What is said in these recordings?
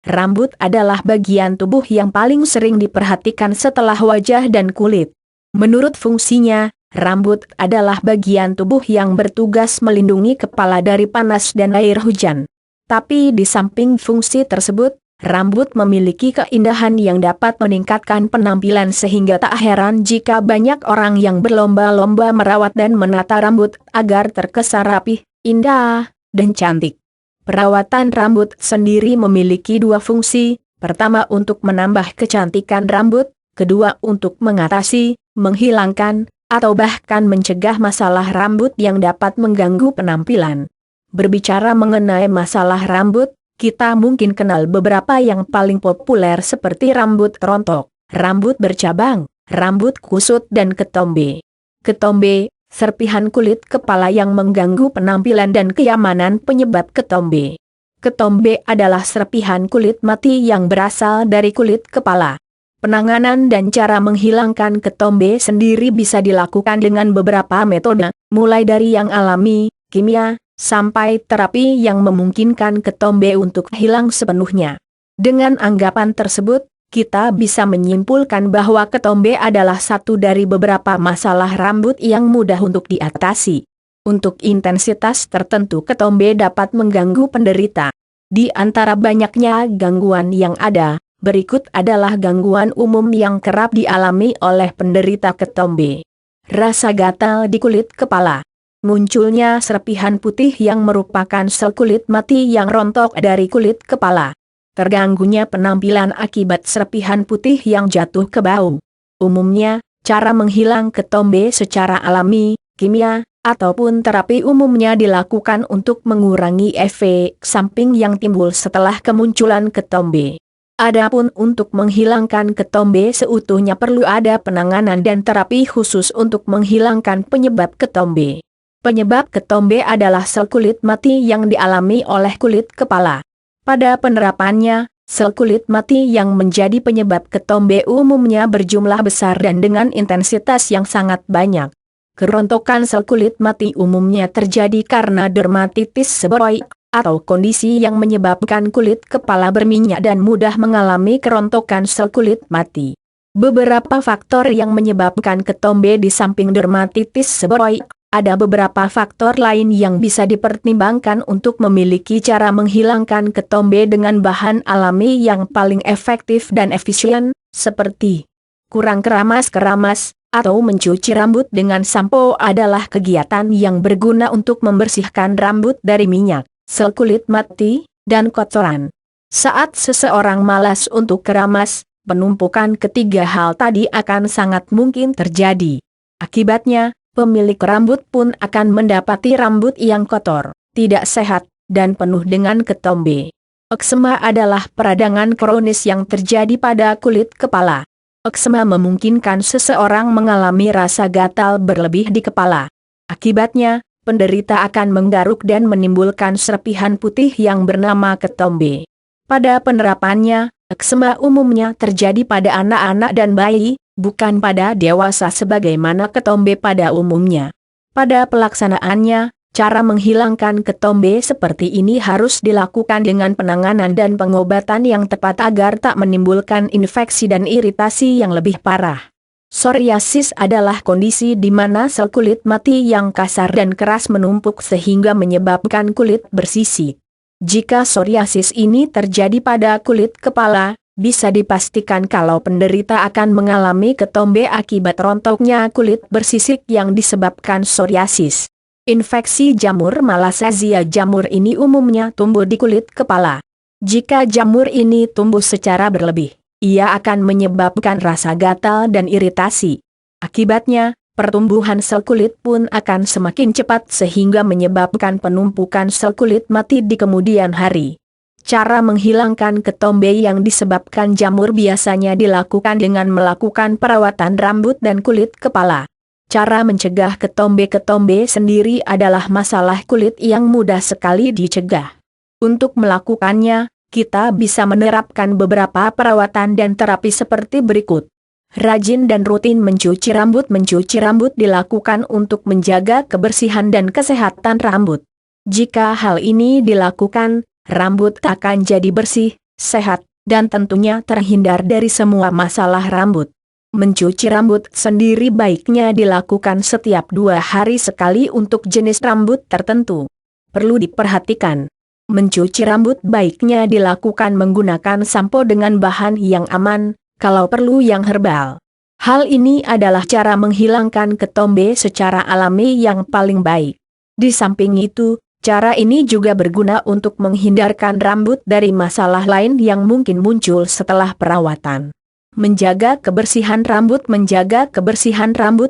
rambut adalah bagian tubuh yang paling sering diperhatikan setelah wajah dan kulit. Menurut fungsinya, rambut adalah bagian tubuh yang bertugas melindungi kepala dari panas dan air hujan. Tapi di samping fungsi tersebut, rambut memiliki keindahan yang dapat meningkatkan penampilan sehingga tak heran jika banyak orang yang berlomba-lomba merawat dan menata rambut agar terkesan rapih, indah, dan cantik. Perawatan rambut sendiri memiliki dua fungsi, pertama untuk menambah kecantikan rambut, kedua untuk mengatasi, menghilangkan, atau bahkan mencegah masalah rambut yang dapat mengganggu penampilan. Berbicara mengenai masalah rambut, kita mungkin kenal beberapa yang paling populer seperti rambut rontok, rambut bercabang, rambut kusut dan ketombe. Ketombe, serpihan kulit kepala yang mengganggu penampilan dan kenyamanan penyebab ketombe. Ketombe adalah serpihan kulit mati yang berasal dari kulit kepala. Penanganan dan cara menghilangkan ketombe sendiri bisa dilakukan dengan beberapa metode, mulai dari yang alami, kimia, sampai terapi yang memungkinkan ketombe untuk hilang sepenuhnya. Dengan anggapan tersebut, kita bisa menyimpulkan bahwa ketombe adalah satu dari beberapa masalah rambut yang mudah untuk diatasi. Untuk intensitas tertentu ketombe dapat mengganggu penderita. Di antara banyaknya gangguan yang ada, berikut adalah gangguan umum yang kerap dialami oleh penderita ketombe. Rasa gatal di kulit kepala. Munculnya serpihan putih yang merupakan sel kulit mati yang rontok dari kulit kepala. Terganggunya penampilan akibat serpihan putih yang jatuh ke bau. Umumnya, cara menghilang ketombe secara alami, kimia, ataupun terapi umumnya dilakukan untuk mengurangi efek samping yang timbul setelah kemunculan ketombe. Adapun untuk menghilangkan ketombe seutuhnya perlu ada penanganan dan terapi khusus untuk menghilangkan penyebab ketombe. Penyebab ketombe adalah sel kulit mati yang dialami oleh kulit kepala. Pada penerapannya, sel kulit mati yang menjadi penyebab ketombe umumnya berjumlah besar dan dengan intensitas yang sangat banyak. Kerontokan sel kulit mati umumnya terjadi karena dermatitis seboroik, atau kondisi yang menyebabkan kulit kepala berminyak dan mudah mengalami kerontokan sel kulit mati. Beberapa faktor yang menyebabkan ketombe di samping dermatitis seboroik, ada beberapa faktor lain yang bisa dipertimbangkan untuk memiliki cara menghilangkan ketombe dengan bahan alami yang paling efektif dan efisien, seperti kurang keramas-keramas, atau mencuci rambut dengan sampo adalah kegiatan yang berguna untuk membersihkan rambut dari minyak, sel kulit mati, dan kotoran. Saat seseorang malas untuk keramas, penumpukan ketiga hal tadi akan sangat mungkin terjadi. Akibatnya, pemilik rambut pun akan mendapati rambut yang kotor, tidak sehat, dan penuh dengan ketombe. Eksema adalah peradangan kronis yang terjadi pada kulit kepala. Eksema memungkinkan seseorang mengalami rasa gatal berlebih di kepala. Akibatnya, penderita akan menggaruk dan menimbulkan serpihan putih yang bernama ketombe. Pada penerapannya, eksema umumnya terjadi pada anak-anak dan bayi, bukan pada dewasa sebagaimana ketombe pada umumnya. Pada pelaksanaannya, cara menghilangkan ketombe seperti ini harus dilakukan dengan penanganan dan pengobatan yang tepat agar tak menimbulkan infeksi dan iritasi yang lebih parah. Psoriasis adalah kondisi di mana sel kulit mati yang kasar dan keras menumpuk sehingga menyebabkan kulit bersisik. Jika psoriasis ini terjadi pada kulit kepala, bisa dipastikan kalau penderita akan mengalami ketombe akibat rontoknya kulit bersisik yang disebabkan psoriasis. Infeksi jamur Malassezia jamur ini umumnya tumbuh di kulit kepala. Jika jamur ini tumbuh secara berlebih, ia akan menyebabkan rasa gatal dan iritasi. Akibatnya, pertumbuhan sel kulit pun akan semakin cepat sehingga menyebabkan penumpukan sel kulit mati di kemudian hari. Cara menghilangkan ketombe yang disebabkan jamur biasanya dilakukan dengan melakukan perawatan rambut dan kulit kepala. Cara mencegah ketombe-ketombe sendiri adalah masalah kulit yang mudah sekali dicegah. Untuk melakukannya, kita bisa menerapkan beberapa perawatan dan terapi seperti berikut. Rajin dan rutin mencuci rambut. Mencuci rambut dilakukan untuk menjaga kebersihan dan kesehatan rambut. Jika hal ini dilakukan, rambut akan jadi bersih, sehat, dan tentunya terhindar dari semua masalah rambut. Mencuci rambut sendiri baiknya dilakukan setiap 2 hari sekali untuk jenis rambut tertentu. Perlu diperhatikan. Mencuci rambut baiknya dilakukan menggunakan sampo dengan bahan yang aman, kalau perlu yang herbal. Hal ini adalah cara menghilangkan ketombe secara alami yang paling baik. Di samping itu, cara ini juga berguna untuk menghindarkan rambut dari masalah lain yang mungkin muncul setelah perawatan. Menjaga kebersihan rambut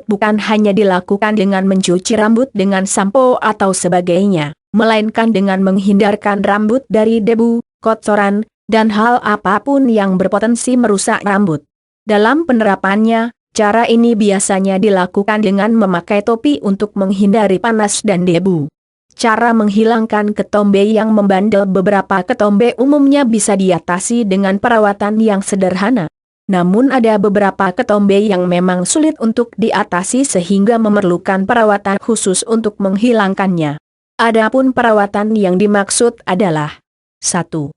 bukan hanya dilakukan dengan mencuci rambut dengan sampo atau sebagainya, melainkan dengan menghindarkan rambut dari debu, kotoran, dan hal apapun yang berpotensi merusak rambut. Dalam penerapannya, cara ini biasanya dilakukan dengan memakai topi untuk menghindari panas dan debu. Cara menghilangkan ketombe yang membandel. Beberapa ketombe umumnya bisa diatasi dengan perawatan yang sederhana. Namun ada beberapa ketombe yang memang sulit untuk diatasi sehingga memerlukan perawatan khusus untuk menghilangkannya. Adapun perawatan yang dimaksud adalah 1.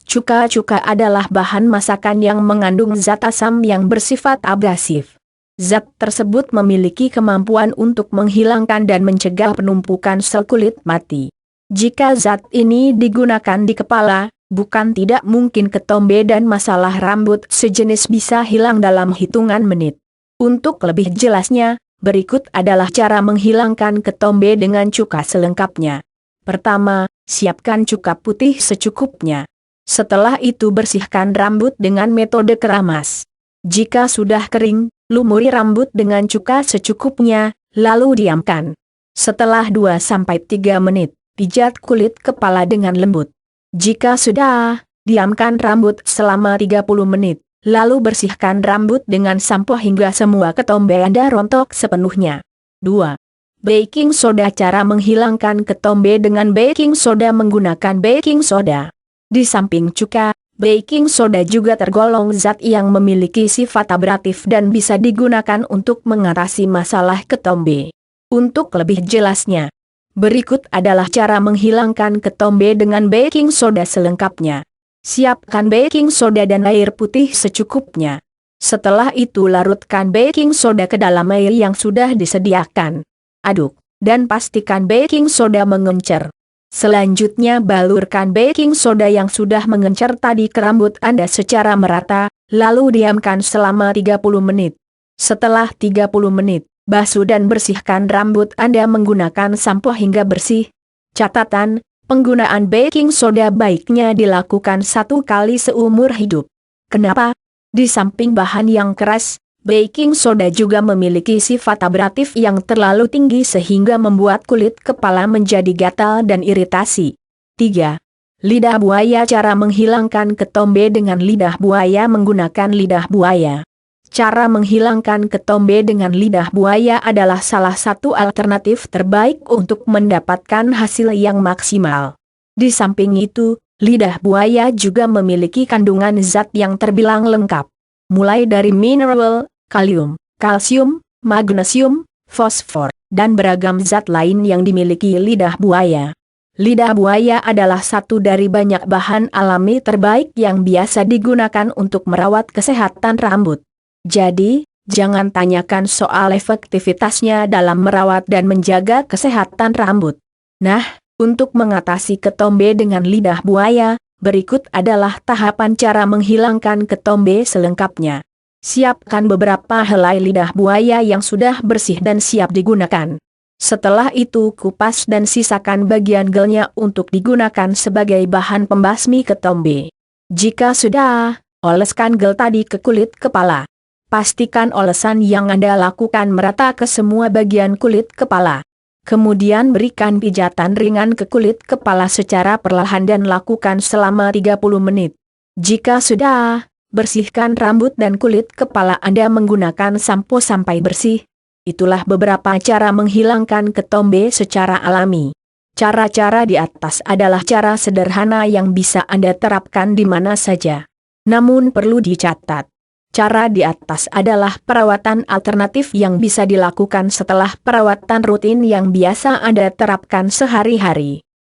Cuka adalah bahan masakan yang mengandung zat asam yang bersifat abrasif. Zat tersebut memiliki kemampuan untuk menghilangkan dan mencegah penumpukan sel kulit mati. Jika zat ini digunakan di kepala, bukan tidak mungkin ketombe dan masalah rambut sejenis bisa hilang dalam hitungan menit. Untuk lebih jelasnya, berikut adalah cara menghilangkan ketombe dengan cuka selengkapnya. Pertama, siapkan cuka putih secukupnya. Setelah itu bersihkan rambut dengan metode keramas. Jika sudah kering, lumuri rambut dengan cuka secukupnya, lalu diamkan. Setelah 2-3 menit, pijat kulit kepala dengan lembut. Jika sudah, diamkan rambut selama 30 menit, lalu bersihkan rambut dengan sampo hingga semua ketombe Anda rontok sepenuhnya. 2. Baking soda. Cara menghilangkan ketombe dengan baking soda. Menggunakan baking soda. Di samping cuka, baking soda juga tergolong zat yang memiliki sifat abrasif dan bisa digunakan untuk mengatasi masalah ketombe. Untuk lebih jelasnya, berikut adalah cara menghilangkan ketombe dengan baking soda selengkapnya. Siapkan baking soda dan air putih secukupnya. Setelah itu larutkan baking soda ke dalam air yang sudah disediakan. Aduk, dan pastikan baking soda mengencer. Selanjutnya balurkan baking soda yang sudah mengencer tadi ke rambut Anda secara merata, lalu diamkan selama 30 menit. Setelah 30 menit, basuh dan bersihkan rambut Anda menggunakan sampo hingga bersih. Catatan, penggunaan baking soda baiknya dilakukan 1 kali seumur hidup. Kenapa? Di samping bahan yang keras, baking soda juga memiliki sifat abrasif yang terlalu tinggi sehingga membuat kulit kepala menjadi gatal dan iritasi. 3. Lidah buaya. Cara menghilangkan ketombe dengan lidah buaya. Menggunakan lidah buaya. Cara menghilangkan ketombe dengan lidah buaya adalah salah satu alternatif terbaik untuk mendapatkan hasil yang maksimal. Di samping itu, lidah buaya juga memiliki kandungan zat yang terbilang lengkap. Mulai dari mineral, kalium, kalsium, magnesium, fosfor, dan beragam zat lain yang dimiliki lidah buaya. Lidah buaya adalah satu dari banyak bahan alami terbaik yang biasa digunakan untuk merawat kesehatan rambut. Jadi, jangan tanyakan soal efektivitasnya dalam merawat dan menjaga kesehatan rambut. Nah, untuk mengatasi ketombe dengan lidah buaya, berikut adalah tahapan cara menghilangkan ketombe selengkapnya. Siapkan beberapa helai lidah buaya yang sudah bersih dan siap digunakan. Setelah itu kupas dan sisakan bagian gelnya untuk digunakan sebagai bahan pembasmi ketombe. Jika sudah, oleskan gel tadi ke kulit kepala. Pastikan olesan yang Anda lakukan merata ke semua bagian kulit kepala. Kemudian berikan pijatan ringan ke kulit kepala secara perlahan dan lakukan selama 30 menit. Jika sudah, bersihkan rambut dan kulit kepala Anda menggunakan sampo sampai bersih. Itulah beberapa cara menghilangkan ketombe secara alami. Cara-cara di atas adalah cara sederhana yang bisa Anda terapkan di mana saja. Namun perlu dicatat, cara di atas adalah perawatan alternatif yang bisa dilakukan setelah perawatan rutin yang biasa Anda terapkan sehari-hari.